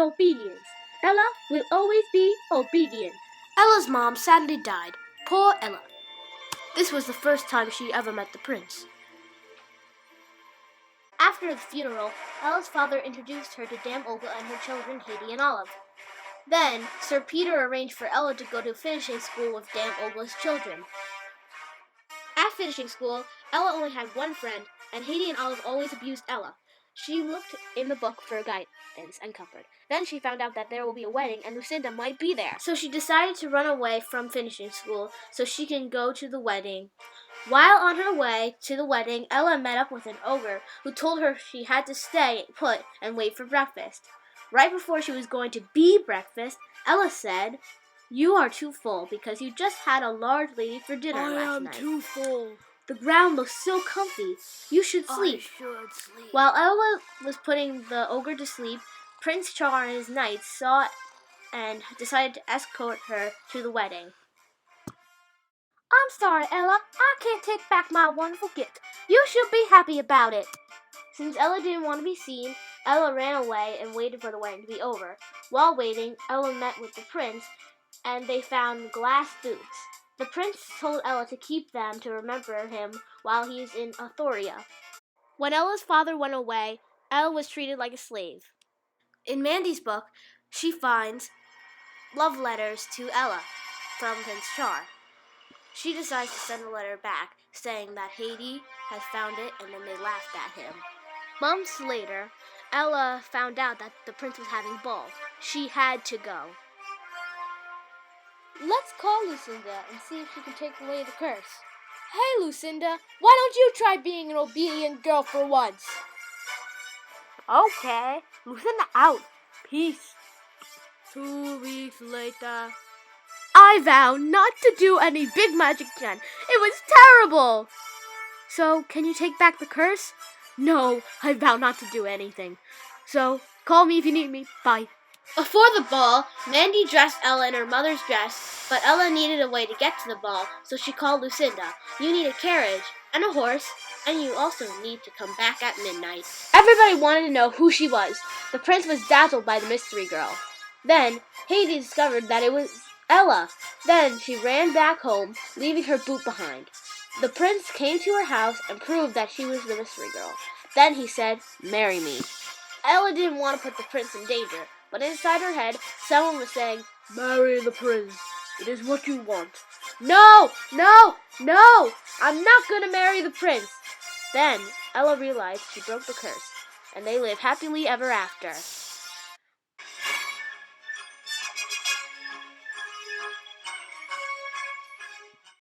obedience. Ella will always be obedient. Ella's mom sadly died. Poor Ella. This was the first time she ever met the prince. After the funeral, Ella's father introduced her to Dame Olga and her children, Haiti and Olive. Then, Sir Peter arranged for Ella to go to finishing school with Dame Olga's children. At finishing school, Ella only had one friend, and Haiti and Olive always abused Ella. She looked in the book for guidance and comfort. Then she found out that there will be a wedding and Lucinda might be there. So she decided to run away from finishing school so she can go to the wedding. While on her way to the wedding, Ella met up with an ogre who told her she had to stay put and wait for breakfast. Right before she was going to be breakfast, Ella said, "You are too full because you just had a large lady for dinner last night. I am too full. The ground looks so comfy. You should sleep." While Ella was putting the ogre to sleep, Prince Char and his knights saw it and decided to escort her to the wedding. "I'm sorry, Ella. I can't take back my wonderful gift. You should be happy about it." Since Ella didn't want to be seen, Ella ran away and waited for the wedding to be over. While waiting, Ella met with the prince, and they found glass boots. The prince told Ella to keep them to remember him while he's in Athoria. When Ella's father went away, Ella was treated like a slave. In Mandy's book, she finds love letters to Ella from Prince Char. She decides to send a letter back saying that Haiti has found it, and then they laughed at him. Months later, Ella found out that the prince was having a ball. She had to go. "Let's call Lucinda and see if she can take away the curse." "Hey, Lucinda, why don't you try being an obedient girl for once?" Okay, Lucinda out. Peace. 2 weeks later. "I vow not to do any big magic again. It was terrible." "So, can you take back the curse?" "No, I vow not to do anything. So, call me if you need me. Bye." Before the ball, Mandy dressed Ella in her mother's dress, but Ella needed a way to get to the ball, so she called Lucinda. "You need a carriage and a horse, and you also need to come back at midnight." Everybody wanted to know who she was. The prince was dazzled by the mystery girl. Then, Haiti discovered that it was Ella. Then she ran back home, leaving her boot behind. The prince came to her house and proved that she was the mystery girl. Then he said, "Marry me." Ella didn't want to put the prince in danger, but inside her head, someone was saying, "Marry the prince. It is what you want." No! I'm not going to marry the prince." Then Ella realized she broke the curse, and they lived happily ever after.